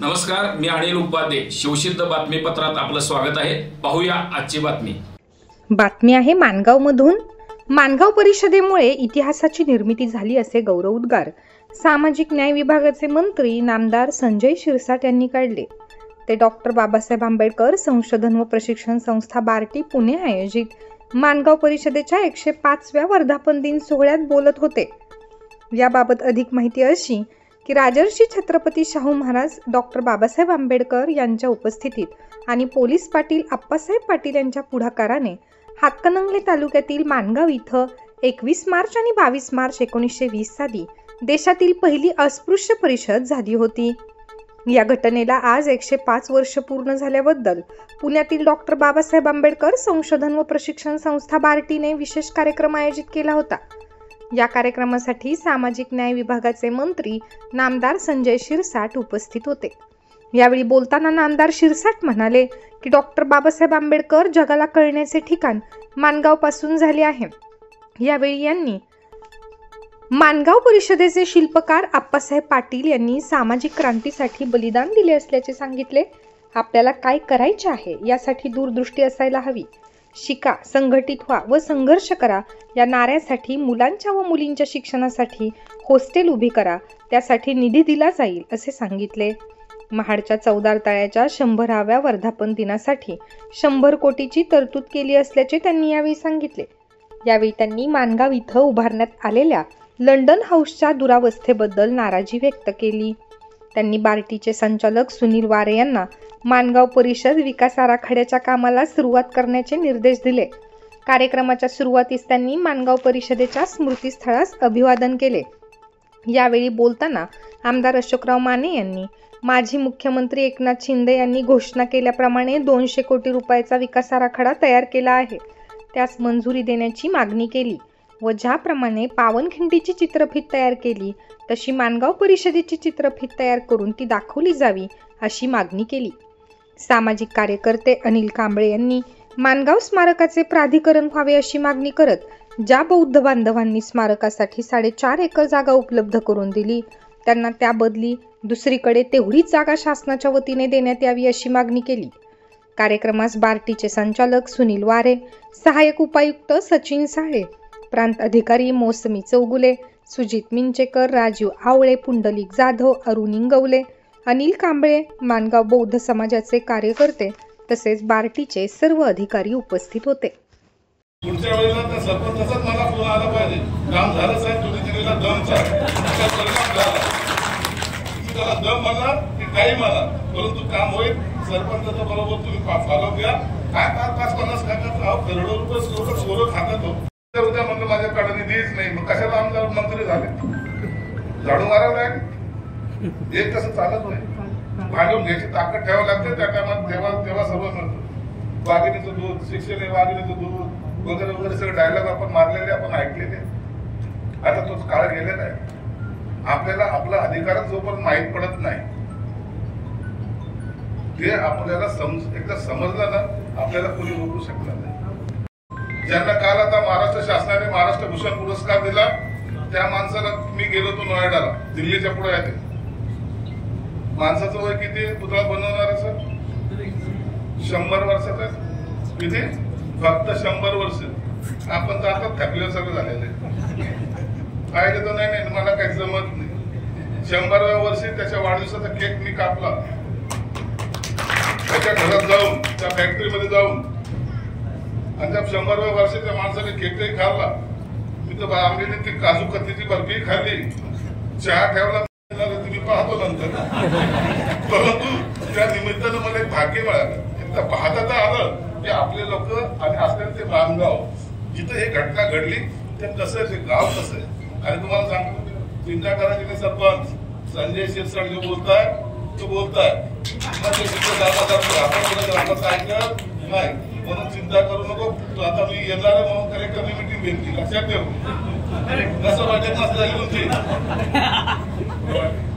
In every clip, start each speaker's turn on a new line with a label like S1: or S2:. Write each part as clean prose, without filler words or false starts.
S1: नमस्कार, मी अनिल उपाध्ये. शिवसिद्ध बातमीपत्रात आपलं स्वागत आहे. पाहूया आजची
S2: बातमी आहे माणगावमधून. माणगाव परिषदेमुळे इतिहासाची निर्मिती झाली असे गौरवोद्गार सामाजिक न्याय विभागाचे मंत्री नामदार संजय शिरसाट यांनी काढले. ते डॉक्टर बाबासाहेब आंबेडकर संशोधन व प्रशिक्षण संस्था बार्टी पुणे आयोजित माणगाव परिषदेच्या 105व्या वर्धापन दिन सोहळ्यात बोलत होते. याबाबत अधिक माहिती अशी की राजर्षी छत्रपती शाहू महाराज डॉक्टर बाबासाहेब आंबेडकर यांच्या उपस्थितीत आणि पोलीस पाटील आप्पासाहेब पाटील यांच्या पुढाकाराने हातकणंगले तालुक्यातील माणगाव इथं 21 मार्च आणि 22 मार्च 1920 साली देशातील पहिली अस्पृश्य परिषद झाली होती. या घटनेला आज 105 वर्ष पूर्ण झाल्याबद्दल पुण्यातील डॉक्टर बाबासाहेब आंबेडकर संशोधन व प्रशिक्षण संस्था बार्टीने विशेष कार्यक्रम आयोजित केला होता. या कार्यक्रमासाठी सामाजिक न्याय विभागाचे मंत्री नामदार संजय शिरसाट उपस्थित होते. यावेळी बोलताना नामदार शिरसाट म्हणाले की डॉक्टर बाबासाहेब आंबेडकर जगाला कळण्याचे ठिकाण माणगाव पासून झाले आहे. यावेळी यांनी माणगाव परिषदेचे शिल्पकार आप्पासाहेब पाटील यांनी सामाजिक क्रांतीसाठी बलिदान दिले असल्याचे सांगितले. आपल्याला काय करायचे आहे यासाठी दूरदृष्टी असायला हवी. शिका, संघटित व्हा व संघर्ष करा या नाऱ्यासाठी मुलांच्या व मुलींच्या शिक्षणासाठी हॉस्टेल उभी करा, त्यासाठी निधी दिला जाईल असे सांगितले. महाडच्या चौदार तळ्याच्या 100व्या वर्धापन दिनासाठी 100 कोटीची तरतूद केली असल्याचे त्यांनी यावेळी सांगितले. यावेळी त्यांनी माणगाव इथं उभारण्यात आलेल्या लंडन हाऊसच्या दुरावस्थेबद्दल नाराजी व्यक्त केली. त्यांनी बार्टीचे संचालक सुनील वारे यांना माणगाव परिषद विकास आराखड्याच्या कामाला सुरुवात करण्याचे निर्देश दिले. कार्यक्रमाच्या सुरुवातीस त्यांनी माणगाव परिषदेच्या स्मृतीस्थळास अभिवादन केले. यावेळी बोलताना आमदार अशोकराव माने यांनी माजी मुख्यमंत्री एकनाथ शिंदे यांनी घोषणा केल्याप्रमाणे 200 कोटी रुपयाचा विकास आराखडा तयार केला आहे, त्यास मंजुरी देण्याची मागणी केली व ज्याप्रमाणे पावनखिंडीची चित्रफीत तयार केली तशी माणगाव परिषदेची चित्रफीत तयार करून ती दाखवली जावी अशी मागणी केली. सामाजिक कार्यकर्ते अनिल कांबळे यांनी माणगाव स्मारकाचे प्राधिकरण व्हावे अशी मागणी करत ज्या बौद्ध बांधवांनी स्मारकासाठी 4.5 एकर जागा उपलब्ध करून दिली त्यांना त्या बदली दुसरीकडे तेवढीच जागा शासनाच्या वतीने देण्यात यावी अशी मागणी केली. कार्यक्रमास बार्टीचे संचालक सुनील वारे, सहाय्यक उपायुक्त सचिन साळे, प्रांत अधिकारी मोसमी चौगुले, सुजित मिंचेकर, राजीव आवळे, पुंडलिक जाधव, अरुण इंगवले, अनिल कांबळे, माणगाव बौद्ध समाजाचे कार्यकर्ते तसेच बार्टीचे सर्व अधिकारी उपस्थित होते.
S3: पुढच्या वेळेला त्या सरपंचाचाच मला फोन आला पाहिजे. काम झालं साहेब, तुम्ही दिलेला दमचा परिणाम झाला. तुम्ही त्याला दम म्हणा की काही म्हणा, परंतु काम होईल. सरपंचाचा बरोबर तुम्ही फॉलो घ्या. काय 5-50 खात्यात करोडो रुपये सोनं खात्यात हो. उद्या म्हणलं माझ्याकडे निधीच नाही, मग कशाला आमदार मंत्री झाले? झाडू मारायला एक कसं चालत नाही. भांडून घ्यायची ताकद ठेवावी लागते. त्या टायमात तेव्हा सर्व मिळतं. वाघिणीचं दूध, शिक्षण आहे, वाघिणीचं दूध वगैरे वगैरे सगळे डायलॉग आपण मारलेले, आपण ऐकलेले. आता तोच काळ गेलेला आहे. आपल्याला आपला अधिकारच जोपर्यंत माहीत पडत नाही ते आपल्याला एकदा समजलं ना, आपल्याला कोणी रोखू शकणार नाही. ज्यांना काल आता महाराष्ट्र शासनाने महाराष्ट्र भूषण पुरस्कार दिला त्या माणसाला मी गेलो होतो नोएडाला, दिल्लीच्या पुढे आहे. माणसाचं वय किती पुतळा बनवणार सर? 100 वर्षाचा. किती? फक्त 100 वर्ष. आपण तर आता थकले सगळं झालेलं आहे. पाहिजे तर नाही, मला काही जमत नाही. 100व्या वर्षी त्याच्या वाढदिवसाचा केक मी कापला. त्याच्या घरात जाऊन, त्या फॅक्टरीमध्ये जाऊन, आणि त्या 100व्या वर्षाच्या माणसाने केकही खाल्ला. मी तर आंबेने ती काजू कत्तीची बर्फी खाल्ली, चहा ठेवला. तुम्ही पाहतो नंतर. परंतु त्या निमित्तानं मला एक भाग्य मिळालं. एकदा पाहता तर आलं की आपले लोक आणि असलेले ते माणगाव जिथं हे घटना घडली ते कसं आहे, ते गाव कसं आहे. आणि तुम्हाला सांगतो, चिंता करायची सरपंच संजय शिरसाट जो बोलताय तो बोलताय आपण ऐकत नाही, म्हणून चिंता करू नको. आता मी येणार म्हणून कलेक्टरने मीटिंग घेतली, लक्षात ठेव. कसं वाटेल मस्त झाली तुमची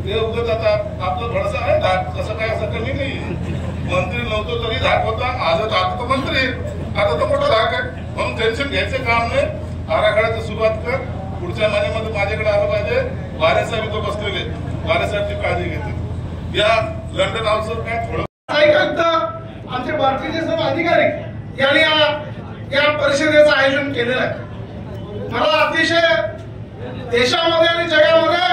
S3: ते उगत. आता आपलं भरोसा आहे धाक, कसं काय असं कमी नाही. मंत्री नव्हतो तरी धाक होता, आज तो मंत्री, आता तो मोठा धाक आहे. म्हणून टेन्शन घ्यायचं काम नाही. आराखड्याची सुरुवात कर. पुढच्या महिन्यामध्ये माझ्याकडे आलं पाहिजे. वारे साहेब इथं बसलेले, वारे साहेबची काळजी घेते. या लंडन हाऊसवर काय थोडं
S4: आमचे भारतीय सर्व अधिकारी यांनी या परिषदेचं आयोजन केलेलं आहे। मला अतिशय देशामध्ये आणि जगामध्ये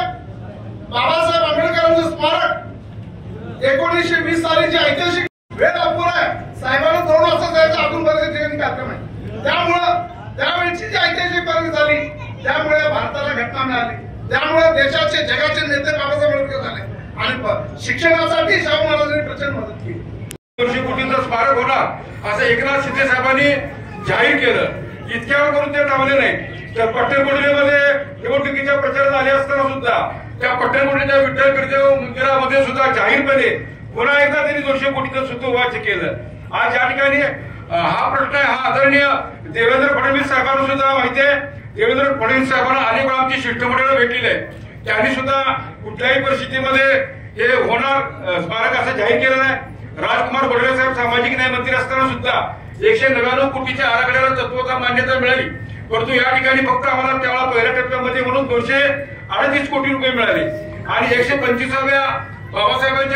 S4: बाबासाहेब आंबेडकरांचं स्मारक 1920 सालीची ऐतिहासिक वेळ अपुरा आहे। साहेबांना 2 वाजता जायचं अजून बरेच कार्यक्रम आहे। त्यामुळं त्यावेळची जी ऐतिहासिक परिस्थिती झाली त्यामुळे भारताला घटना मिळाली, त्यामुळे देशाचे जगाचे नेते बाबासाहेब आंबेडकर झाले आणि शिक्षणासाठी शाहू महाराजांनी प्रचंड मदत केली।
S5: 200 कोटींचं स्मारक होणार असं एकनाथ शिंदे साहेबांनी जाहीर केलं। इतक्यावर करून ते थांबले नाही तर पट्टणकोंडीमध्ये निवडणुकीच्या प्रचार झाले असताना सुद्धा त्या पट्टणकोंडीच्या विठ्ठल गिरदेव मंदिरामध्ये सुद्धा जाहीरपणे पुन्हा एकदा त्यांनी 200 कोटीचं सुतोवाच केलं। आज या ठिकाणी हा प्रश्न आहे, हा आदरणीय देवेंद्र फडणवीस साहेबांना सुद्धा माहिती आहे। देवेंद्र फडणवीस साहेबांना अनेक वेळा आमची शिष्टमंडळ भेटलेली आहे, त्यांनी सुद्धा कुठल्याही परिस्थितीमध्ये हे होणार स्मारक असं जाहीर केलं नाही। राजकुमार बडोले साहेब सामाजिक न्याय मंत्री असताना सुद्धा 199 कोटीच्या आराखड्याला तत्वता मान्यता मिळाली, परंतु या ठिकाणी फक्त आम्हाला त्यावेळा पहिल्या टप्प्यामध्ये म्हणून 238 कोटी रुपये मिळाले आणि 125व्या बाबासाहेबांच्या